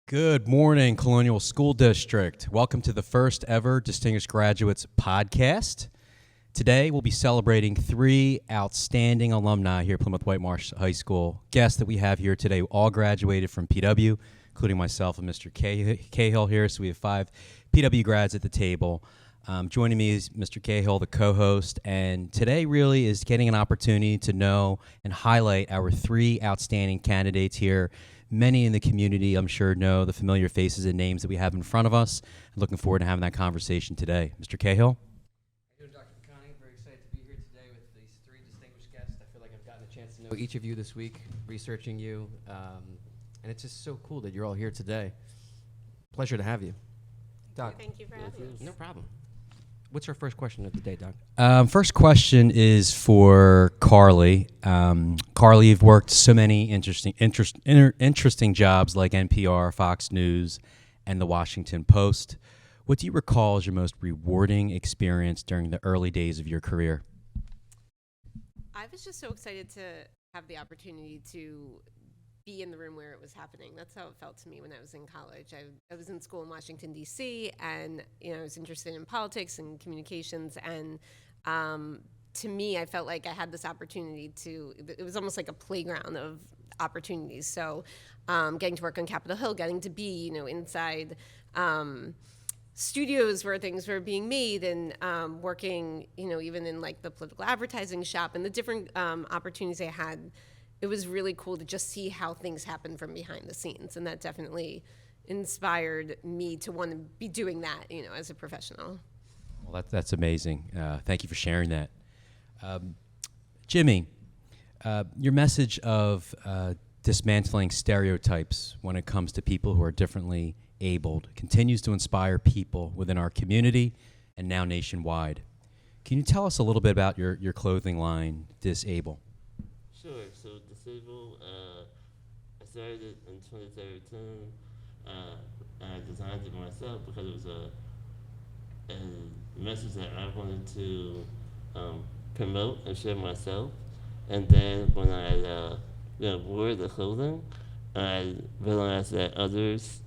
Good morning, Colonial School District. Welcome to the first ever Distinguished Graduates podcast. Today, we'll be celebrating three outstanding alumni here at Plymouth White Marsh High School. Guests that we have here today all graduated from PW, including myself and Mr. Cahill here. So we have 5 PW grads at the table. Joining me is Mr. Cahill, the co-host, and today really is getting an opportunity to know and highlight our 3 outstanding candidates here. Many in the community, I'm sure, know the familiar faces and names that we have in front of us. I'm looking forward to having that conversation today. Mr. Cahill? How you doing, Dr. Bacani? Very excited to be here today with these 3 distinguished guests. I feel like I've gotten a chance to know each of you this week, researching you, and it's just so cool that you're all here today. Pleasure to have you. Doc. Thank you for having us. No problem. What's our first question of the day, Doc? First question is for Carly. Carly, you've worked so many interesting jobs like NPR, Fox News, and the Washington Post. What do you recall as your most rewarding experience during the early days of your career? I was just so excited to have the opportunity to be in the room where it was happening. That's how it felt to me when I was in college. I was in school in Washington, D.C., and I was interested in politics and communications, and to me, I felt like I had this opportunity it was almost like a playground of opportunities. So getting to work on Capitol Hill, getting to be, inside studios where things were being made, and working, even in like the political advertising shop and the different opportunities I had. It was really cool to just see how things happen from behind the scenes, and that definitely inspired me to want to be doing that, as a professional. Well, that's amazing. Thank you for sharing that. Jimmy, your message of dismantling stereotypes when it comes to people who are differently abled continues to inspire people within our community and now nationwide. Can you tell us a little bit about your clothing line, Disable? Sure. So Disable, I started it in 2013. I designed it myself because it was a message that I wanted to promote and share myself. And then when I wore the clothing, I realized that others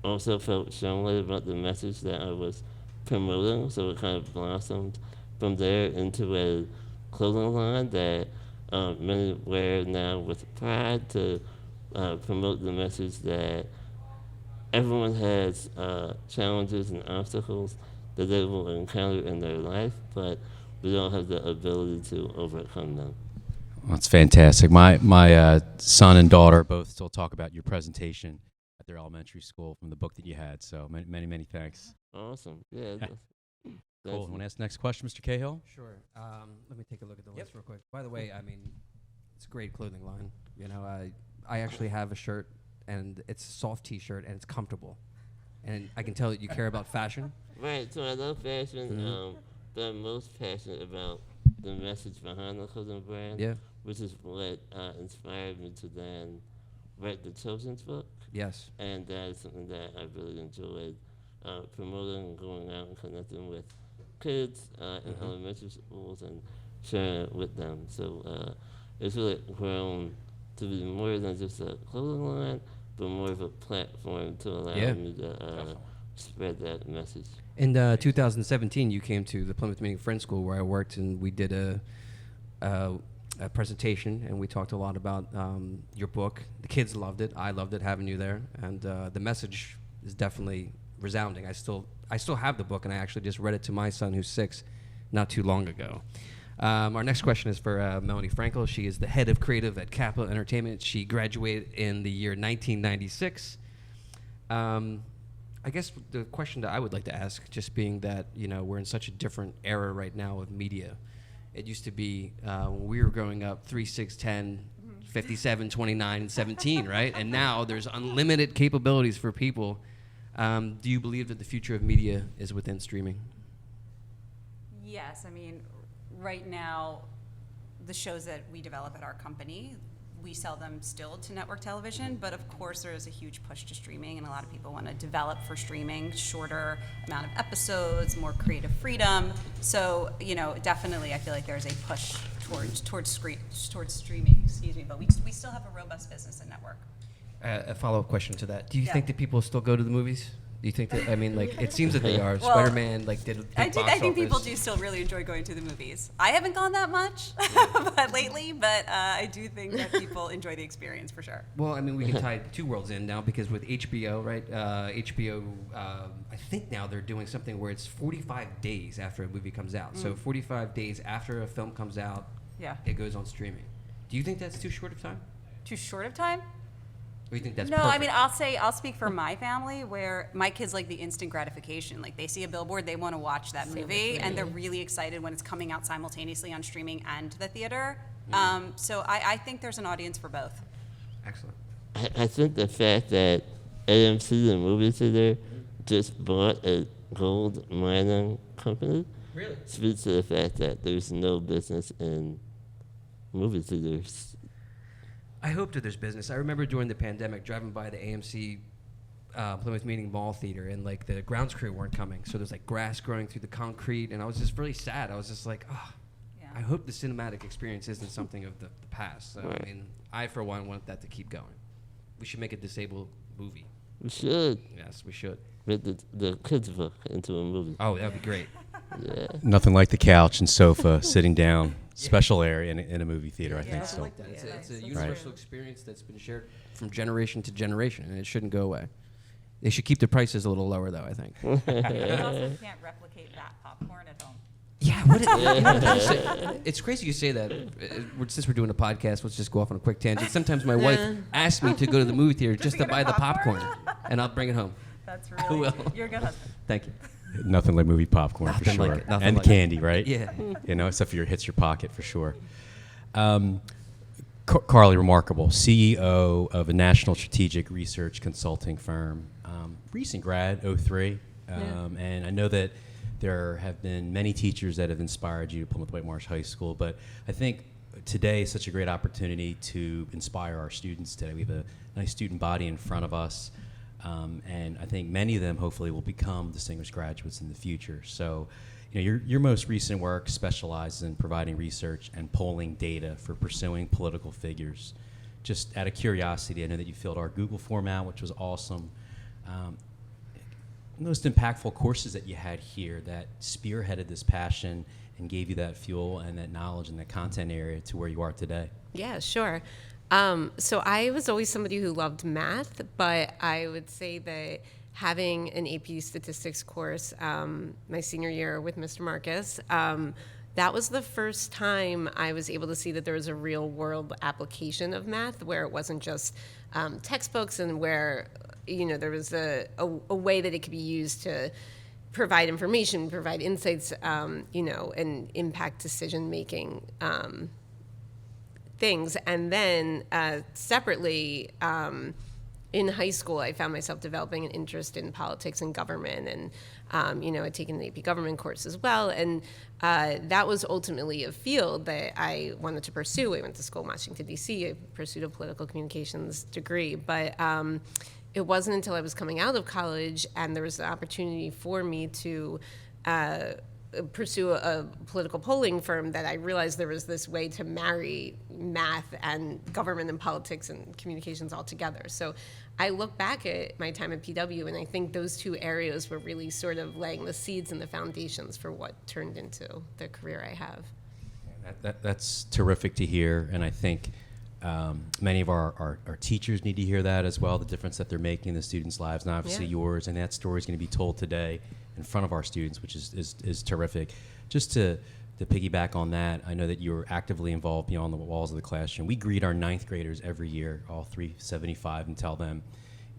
also felt strongly about the message that I was promoting. So it kind of blossomed from there into a clothing line that many wear now with pride to promote the message that everyone has challenges and obstacles that they will encounter in their life, but we don't have the ability to overcome them. Well, that's fantastic. My son and daughter both still talk about your presentation at their elementary school from the book that you had, so many thanks. Awesome. Yeah. Cool. Want to ask the next question, Mr. Cahill? Sure. Let me take a look at the list real quick. By the way, it's a great clothing line. I actually have a shirt, and it's a soft T-shirt, and it's comfortable. And I can tell that you care about fashion. Right. So I love fashion, but I'm most passionate about the message behind the clothing brand, which is what inspired me to then write the children's book. Yes. And that is something that I really enjoyed promoting and going out and connecting with kids in elementary schools and sharing it with them. So it's really grown to be more than just a clothing line, but more of a platform to allow me to spread that message. In 2017, you came to the Plymouth Meeting Friends School where I worked, and we did a presentation, and we talked a lot about your book. The kids loved it. I loved it having you there, and the message is definitely resounding. I still have the book, and I actually just read it to my son, who's 6, not too long ago. Our next question is for Melanie Frankel. She is the head of creative at Capital Entertainment. She graduated in the year 1996. I guess the question that I would like to ask, just being that we're in such a different era right now of media. It used to be when we were growing up 3, 6, 10, 57, 29, and 17, right? And now there's unlimited capabilities for people. Do you believe that the future of media is within streaming? Yes, right now, the shows that we develop at our company, we sell them still to network television, but of course there is a huge push to streaming, and a lot of people want to develop for streaming, shorter amount of episodes, more creative freedom. So, definitely I feel like there's a push towards streaming, but we still have a robust business and network. A follow-up question to that. Do you Yeah. think that people still go to the movies? Do you think that, I mean, like, it seems that they are. Well, Spider-Man, like, did I box think people office. do still really enjoy going to the movies. I haven't gone that much but lately, but I do think that people enjoy the experience for sure. Well, I mean, we can tie two worlds in now because with HBO, right? HBO, I think now they're doing something where it's 45 days after a movie comes out. So 45 days after a film comes out, Yeah. it goes on streaming. Do you think that's too short of time? Too short of time? Or do you think that's No, perfect? I mean, I'll speak for my family where my kids like the instant gratification. Like they see a billboard, they want to watch that movie, and they're really excited when it's coming out simultaneously on streaming and the theater. So I think there's an audience for both. Excellent. I think the fact that AMC, the movie theater, just bought a gold mining company Really? speaks to the fact that there's no business in movie theaters. I hope that there's business. I remember during the pandemic driving by the AMC Plymouth Meeting Mall Theater, and like the grounds crew weren't coming, so there's like grass growing through the concrete, and I was just really sad. I was just like, oh, Yeah. I hope the cinematic experience isn't something of the past. So Right. I mean, I for one want that to keep going. We should make a disabled movie. We should Yes, we should. make the kids' book into a movie. Oh, that would be great. Yeah. Nothing like the couch and sofa sitting down, special area in a movie theater, I think. Yeah. Nothing So like that. It's, Yeah. it's a Right. universal experience that's been shared from generation to generation, and it shouldn't go away. They should keep the prices a little lower, though, I think. You also can't replicate that popcorn at home. Yeah, what you say, it's crazy you say that. Since we're doing a podcast, let's just go off on a quick tangent. Sometimes my wife asks me to go to the movie theater just to get buy her the popcorn, popcorn? and I'll bring it home. That's I really, will. you're a good husband. Thank you. nothing like movie popcorn for Nothing like sure, it, nothing and like the it. candy, right? Yeah. You know, except for hits your pocket for sure. Carly Remarkable, CEO of a national strategic research consulting firm, recent grad, 03, and I know that there have been many teachers that have inspired you to Plymouth White Marsh High School, but I think today is such a great opportunity to inspire our students today. We have a nice student body in front of us, and I think many of them hopefully will become distinguished graduates in the future. So, you know, your most recent work specializes in providing research and polling data for pursuing political figures. Just out of curiosity, I know that you filled our Google form out, which was awesome. Most impactful courses that you had here that spearheaded this passion and gave you that fuel and that knowledge and that content area to where you are today? Yeah, sure. So I was always somebody who loved math, but I would say that having an AP statistics course my senior year with Mr. Marcus, that was the first time I was able to see that there was a real world application of math where it wasn't just textbooks, and where, you know, there was a way that it could be used to provide information, provide insights, you know, and impact decision-making things. And then separately, in high school, I found myself developing an interest in politics and government, and you know, I'd taken an AP government course as well, and that was ultimately a field that I wanted to pursue. I went to school in Washington, D.C. I pursued a political communications degree, but it wasn't until I was coming out of college and there was an opportunity for me to pursue a political polling firm that I realized there was this way to marry math and government and politics and communications all together. So I look back at my time at PW, and I think those two areas were really sort of laying the seeds and the foundations for what turned into the career I have. That's terrific to hear, and I think many of our teachers need to hear that as well, the difference that they're making in the students' lives, and obviously yours, and that story is going to be told today in front of our students, which is terrific. Just to piggyback on that, I know that you're actively involved beyond the walls of the classroom. We greet our ninth graders every year, all 375, and tell them,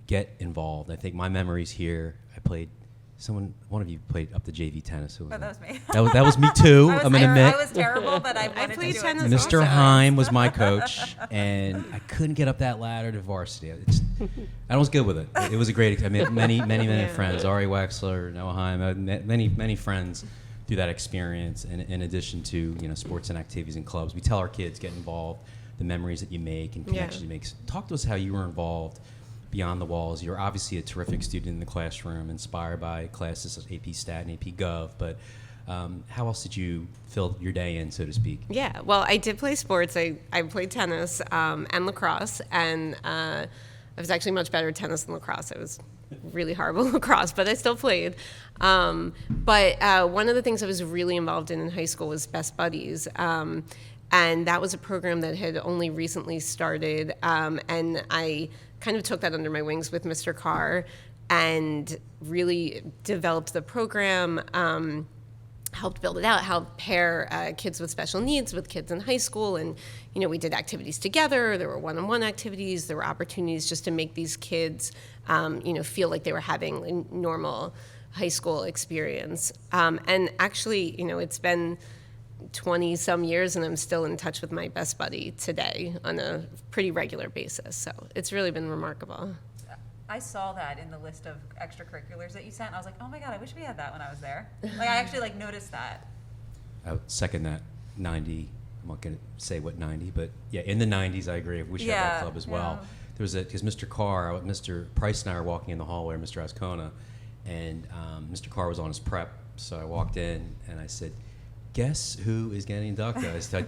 get involved. I think my memories here, one of you played up the JV tennis. Who was Oh, that was me. That was me too, I I'm going to admit. I was terrible, but I wanted played to do tennis it. also. Mr. Heim was my coach, and I couldn't get up that ladder to varsity. I was good with it. It was a great. I mean, many friends. Ari Wexler, Noah Heim, many friends through that experience. And in addition to, you know, sports and activities and clubs, we tell our kids, get involved. The memories that you make and connections you make. So talk to us how you were involved beyond the walls. You're obviously a terrific student in the classroom, inspired by classes of AP Stat and AP Gov, but how else did you fill your day in, so to speak? Yeah, well, I did play sports. I played tennis and lacrosse, and I was actually much better at tennis than lacrosse. I was really horrible at lacrosse, but I still played. But one of the things I was really involved in high school was Best Buddies. And that was a program that had only recently started. And I kind of took that under my wings with Mr. Carr and really developed the program, helped build it out, helped pair kids with special needs with kids in high school. And, we did activities together. There were one-on-one activities. There were opportunities just to make these kids, feel like they were having a normal high school experience. And actually, it's been 20 some years and I'm still in touch with my best buddy today on a pretty regular basis. So it's really been remarkable. I saw that in the list of extracurriculars that you sent. And I was like, oh my God, I wish we had that when I was there. Like, I actually noticed that. I would second that. 90. I'm not going to say what 90, but yeah, in the 90s, I agree. We should have that club as well. Yeah. There was because Mr. Carr, Mr. Price and I were walking in the hallway, Mr. Ascona, and Mr. Carr was on his prep. So I walked in and I said, guess who is getting inducted? I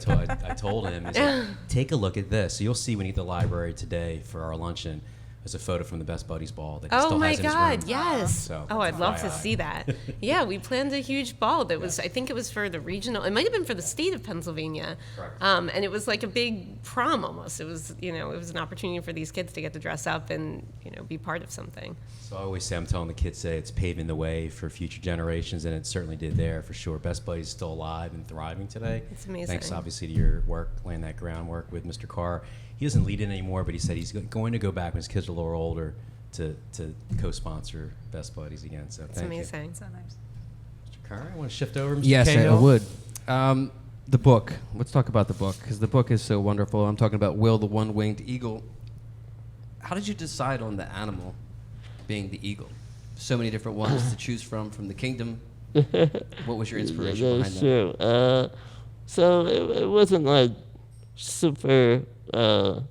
told him, I said, take a look at this. So you'll see when you get to the library today for our luncheon. There's a photo from the Best Buddies ball that he still has in his room. Yes. So, I'd love to FYI. see that. Yeah, we planned a huge ball that was, I think it was for the regional, it might have been for the state of Pennsylvania. Correct. And it was like a big prom almost. It was, it was an opportunity for these kids to get to dress up and, be part of something. So I always say, I'm telling the kids today, it's paving the way for future generations, and it certainly did there for sure. Best Buddies is still alive and thriving today. It's amazing. Thanks, obviously, to your work, laying that groundwork with Mr. Carr. He doesn't lead it anymore, but he said he's going to go back when his kids are a little older to co-sponsor Best Buddies again. So It's thank amazing. So nice. you. Mr. Carr, I want to shift over, Mr. Yes, Cahill. I would. The book. Let's talk about the book, because the book is so wonderful. I'm talking about Will, the One-Winged Eagle. How did you decide on the animal being the eagle? So many different ones to choose from the kingdom. What was your inspiration behind that? Sure. So it wasn't like super, and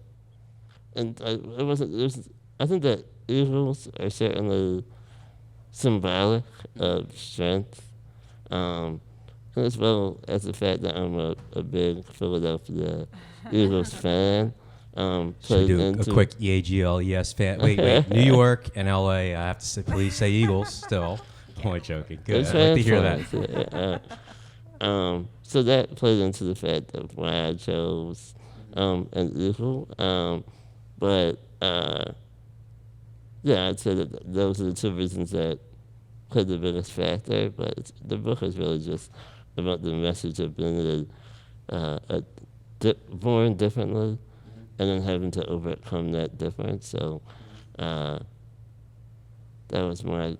it wasn't. I think that eagles are certainly symbolic of strength, as well as the fact that I'm a big Philadelphia Eagles fan. Should we do a quick EAGLES fan? Wait. New York and LA. I have to say, please say Eagles still. I'm only joking. Good. I'd like to hear that. So that played into the fact of why I chose an eagle. But I'd say that those are the two reasons that played the biggest factor. But the book is really just about the message of being born differently and then having to overcome that difference. So that was my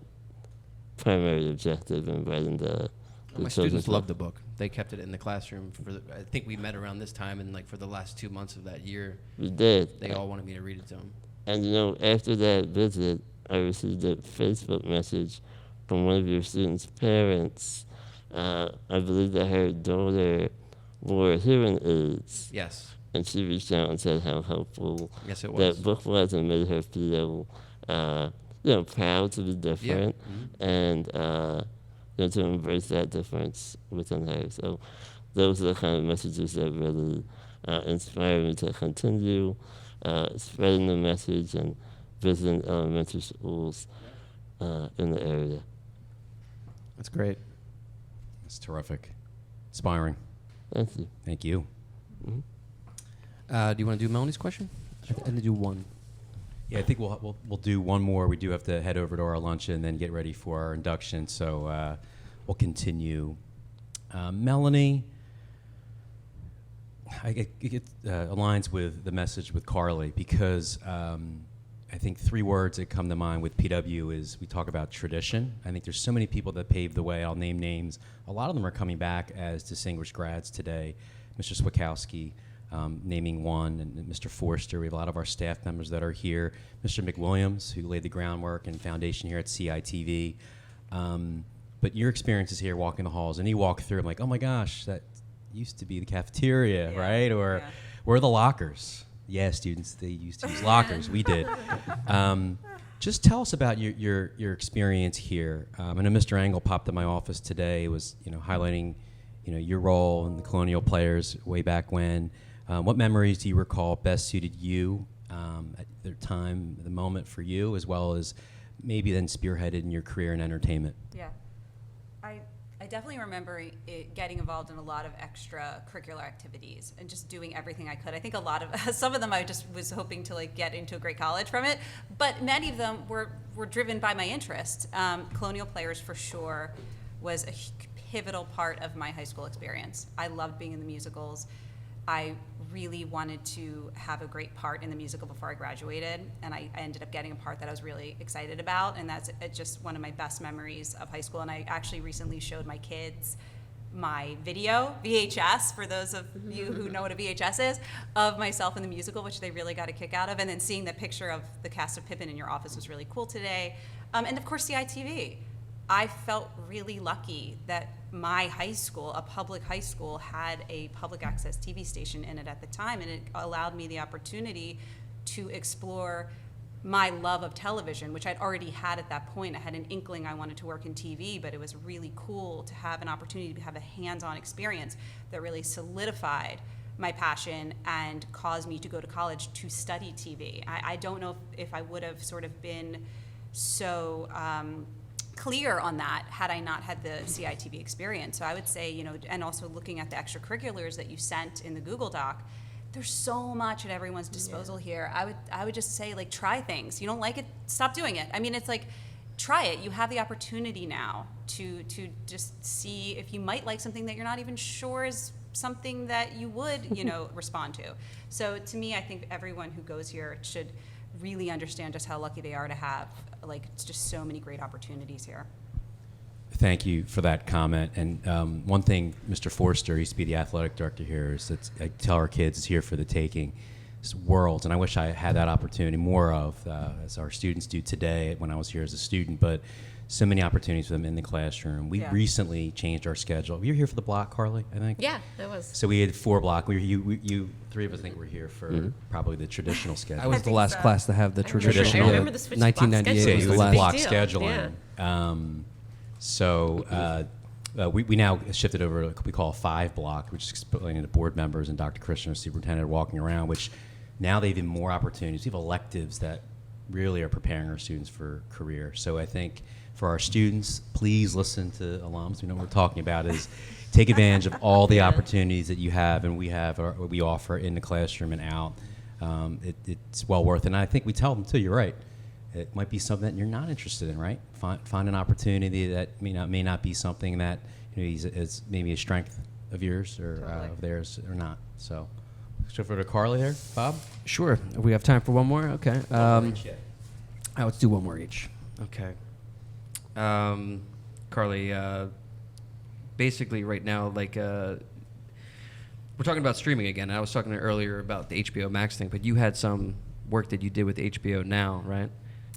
primary objective in writing the My children's students book. loved the book. They kept it in the classroom. I think we met around this time, and for the last 2 months of that year, We did. they all wanted me to read it to them. And after that visit, I received a Facebook message from one of your students' parents. I believe that her daughter wore hearing aids, Yes. and she reached out and said how helpful Yes, it was. that book was and made her feel, proud to be different and to embrace that difference within her. So those are the kind of messages that really inspire me to continue spreading the message and visiting elementary schools in the area. That's great. That's terrific. Inspiring. Thank you. Thank you. Do you want to do Melanie's question? I can do one. Yeah, I think we'll do one more. We do have to head over to our luncheon and then get ready for our induction. So we'll continue. Melanie, it aligns with the message with Carly because I think 3 words that come to mind with PW is we talk about tradition. I think there's so many people that paved the way. I'll name names. A lot of them are coming back as distinguished grads today. Mr. Swikowski, naming one, and Mr. Forster. We have a lot of our staff members that are here. Mr. McWilliams, who laid the groundwork and foundation here at CITV. But your experiences here walking the halls, and you walk through, I'm like, oh my gosh, that used to be the cafeteria, right? Or where are the lockers? Yeah, students, they used to use lockers. We did. Just tell us about your experience here. I know Mr. Engel popped in my office today, was highlighting your role in the Colonial Players way back when. What memories do you recall best suited you at the time, the moment for you, as well as maybe then spearheaded in your career in entertainment? Yeah. I definitely remember getting involved in a lot of extracurricular activities and just doing everything I could. I think a lot of, some of them I just was hoping to like get into a great college from it, but many of them were driven by my interest. Colonial Players for sure was a pivotal part of my high school experience. I loved being in the musicals. I really wanted to have a great part in the musical before I graduated, and I ended up getting a part that I was really excited about, and that's just one of my best memories of high school. And I actually recently showed my kids my video, VHS, for those of you who know what a VHS is, of myself in the musical, which they really got a kick out of. And then seeing the picture of the cast of Pippin in your office was really cool today. And of course, CITV. I felt really lucky that my high school, a public high school, had a public access TV station in it at the time, and it allowed me the opportunity to explore my love of television, which I'd already had at that point. I had an inkling I wanted to work in TV, but it was really cool to have an opportunity to have a hands-on experience that really solidified my passion and caused me to go to college to study TV. I don't know if I would have sort of been so clear on that had I not had the CITV experience. So I would say, you know, and also looking at the extracurriculars that you sent in the Google Doc, there's so much at everyone's disposal here. I would just say, like, try things. You don't like it, stop doing it. I mean, it's like, try it. You have the opportunity now to just see if you might like something that you're not even sure is something that you would, you know, respond to. So to me, I think everyone who goes here should really understand just how lucky they are to have, like, it's just so many great opportunities here. Thank you for that comment. And one thing, Mr. Forster used to be the athletic director here, is that I tell our kids it's here for the taking. It's worlds, and I wish I had that opportunity more of, as our students do today when I was here as a student, but so many opportunities for them in the classroom. We recently changed our schedule. You were here for the block, Carly, I think? Yeah, I was. So we had 4 block. You three of us think we're here for probably the traditional schedule. I was the last class to have the Traditional. traditional. I remember the switch block 1998 Yeah, was it the was last. block Big deal, scheduling. So we now shifted over to what we call a 5 block, which is explaining to board members and Dr. Christian, our superintendent, walking around, which now they have even more opportunities. We have electives that really are preparing our students for career. So I think for our students, please listen to alums. We know what we're talking about is take advantage of all the opportunities that you have and we have, or we offer in the classroom and out. It's well worth it. And I think we tell them too, you're right. It might be something that you're not interested in, right? Find an opportunity that may not be something that is maybe a strength of yours or of theirs or not. So, shift over to Carly here. Bob? Sure. We have time for one more? Okay. Let's do one more each. Okay. Carly, basically right now, like, we're talking about streaming again. I was talking earlier about the HBO Max thing, but you had some work that you did with HBO Now, right?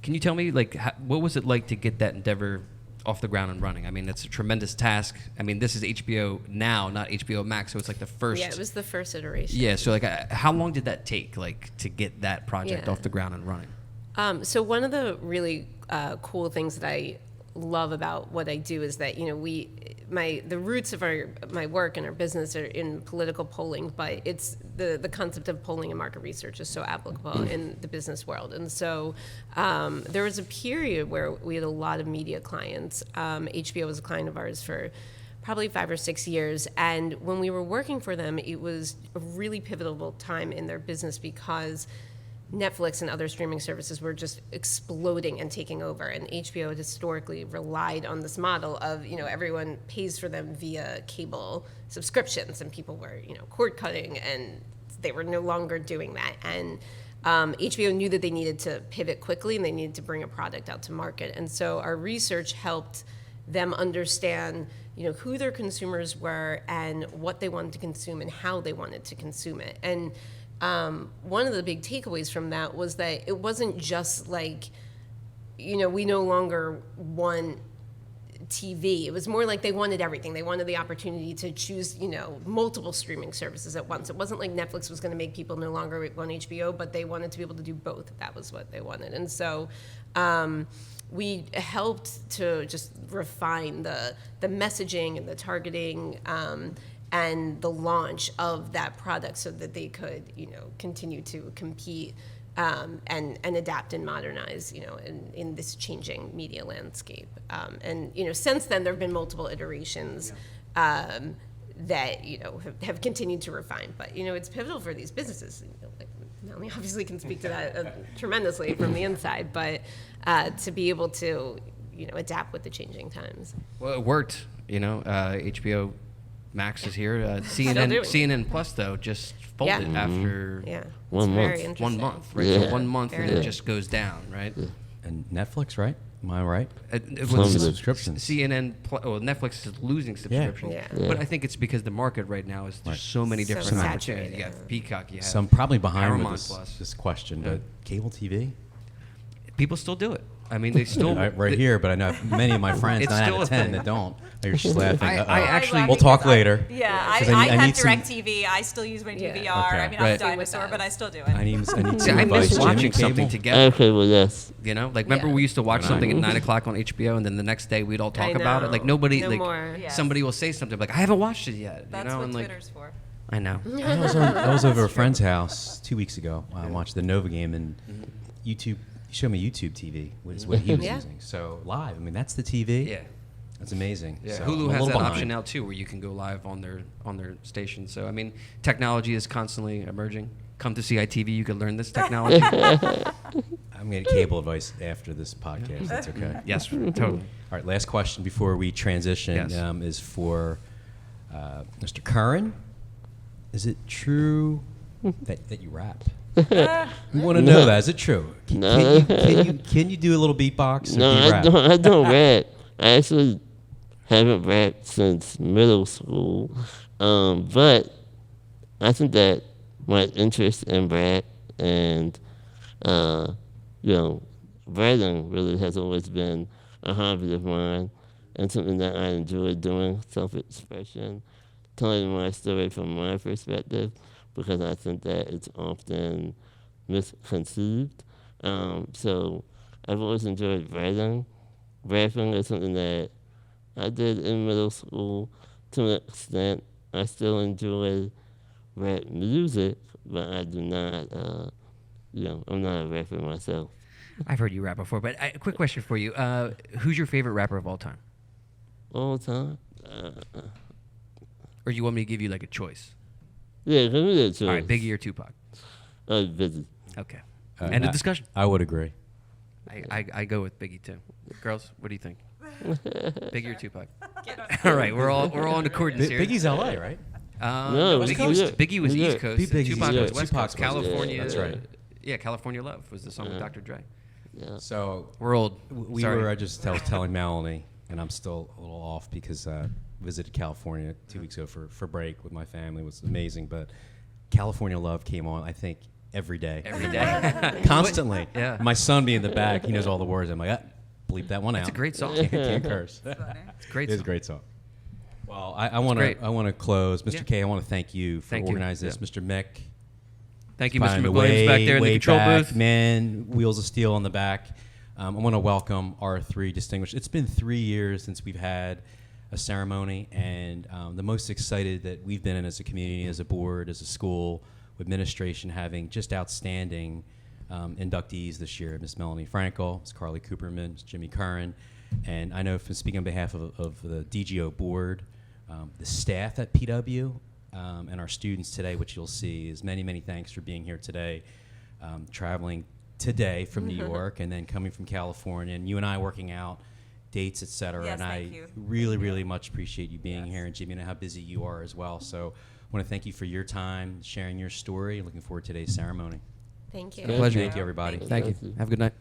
Can you tell me, like, what was it like to get that endeavor off the ground and running? I mean, it's a tremendous task. I mean, this is HBO Now, not HBO Max, so it's like the first. Yeah, it was the first iteration. Yeah, so like, how long did that take, like, to get that project off the ground and running? So one of the really cool things that I love about what I do is that, you know, the roots of my work and our business are in political polling, but it's the concept of polling and market research is so applicable in the business world. And so there was a period where we had a lot of media clients. HBO was a client of ours for probably 5 or 6 years. And when we were working for them, it was a really pivotal time in their business because Netflix and other streaming services were just exploding and taking over, and HBO had historically relied on this model of, you know, everyone pays for them via cable subscriptions, and people were, you know, cord cutting, and they were no longer doing that. And HBO knew that they needed to pivot quickly and they needed to bring a product out to market. And so our research helped them understand, you know, who their consumers were and what they wanted to consume and how they wanted to consume it. And one of the big takeaways from that was that it wasn't just like, you know, we no longer want TV. It was more like they wanted everything. They wanted the opportunity to choose, you know, multiple streaming services at once. It wasn't like Netflix was going to make people no longer want HBO, but they wanted to be able to do both if that was what they wanted. And so we helped to just refine the messaging and the targeting and the launch of that product so that they could, you know, continue to compete and adapt and modernize, in this changing media landscape. And since then, there have been multiple iterations that have continued to refine. But it's pivotal for these businesses. Like Melanie obviously can speak to that tremendously from the inside, but to be able to adapt with the changing times. Well, it worked. HBO Max is here. CNN Plus though just folded after 1 month. 1 month, right? Yeah. So 1 month Very and it nice. just goes down, right? And Netflix, right? Am I right? It Some was of the subscriptions. Netflix is losing subscriptions. Yeah. But I think it's because the market right now is there's so many So different opportunities. saturated. You have Peacock, you have So I'm probably behind with Paramount Plus. this question, but cable TV? People still do it. I mean, they still Right here, but I know many of my friends, It's 9 still out of a 10, thing. that don't. You're just laughing. I Uh-oh. actually- We'll talk later. Yeah, 'Cause I I have need some- DirecTV. I still use my Yeah. DVR. Okay. I mean, Right. I'm a Same with dinosaur, us. but I still do it. I need See, some I miss advice. watching Jimmy, something cable? together. Okay, well, yes. Like remember Yeah. we used to watch I something at know. 9 o'clock on HBO, and then the next day we'd all talk I about it. know. Like nobody, No like more. Yes. somebody will say something like, "I haven't watched it yet." That's and what like, Twitter's for. I know. I was over a friend's house 2 weeks ago. I watched the Nova game, and YouTube. He showed me YouTube TV, was what he was Yeah. using. So live. I mean, that's the TV. Yeah. That's amazing. Yeah, So I'm Hulu a has little that behind. option now too, where you can go live on their station. So I mean, technology is constantly emerging. Come to CITV, you can learn this technology. I'm going to get cable advice after this podcast. That's okay. Yes, totally. All right, last question before we transition Yes. is for Mr. Curran. Is it true that you rap? We want to know that. Is it true? No. Can you do a little beatbox? Or No, do you I rap? don't. I don't rap. I actually haven't rapped since middle school. But I think that my interest in rap and writing really has always been a hobby of mine and something that I enjoy doing, self-expression, telling my story from my perspective, because I think that it's often misconceived. So I've always enjoyed writing. Rapping is something that I did in middle school to an extent. I still enjoy rap music, but I do not, I'm not a rapper myself. I've heard you rap before, but a quick question for you: who's your favorite rapper of all time? All the time? Or you want me to give you like a choice? Yeah, give me that choice. All right, Biggie or Tupac? Busy. Okay. End of discussion. I would agree. I go with Biggie too. Girls, what do you think? Biggie or Tupac? All right, we're all in accordance here. Biggie's LA, right? No, Biggie New was York. Biggie was New East York. Coast. Biggie's Tupac East was Coast. West Tupac's Coast. West Coast. California. That's right. Yeah, California Love was the song with Dr. Dre. Yeah. So We're old. we Sorry. were. I was telling Melanie, and I'm still a little off because visited California 2 weeks ago for break with my family. It was amazing, but California Love came on. I think every day. Every day. Constantly. Yeah. My son being in the back, he knows all the words. I'm like, bleep that one out. It's a great song. Can't curse. It's a great It is song. a great song. Well, I want great. to close, Mr. Yeah. K. I want to thank you for Thank you. organizing this, Yeah. Mr. Mick. Thank you, Mr. Behind the McWilliams back there in the way control back, booth. Man, wheels of steel on the back. I want to welcome our 3 distinguished. It's been 3 years since we've had a ceremony, and the most excited that we've been in as a community, as a board, as a school, with administration having just outstanding inductees this year. Miss Melanie Frankel, Miss Carly Cooperman, Miss Jimmy Curran, and I know from speaking on behalf of the DGO board, the staff at PW, and our students today, which you'll see is many, many thanks for being here today, traveling today from New York and then coming from California, and you and I working out dates, et cetera. Yes, and thank I you. really, really much appreciate you being Yes. here, and Jimmy, I know how busy you are as well. So I want to thank you for your time, sharing your story. Looking forward to today's ceremony. Thank you. Thank Pleasure. Thank you, everybody. Thank you. Thank you. Have a good night.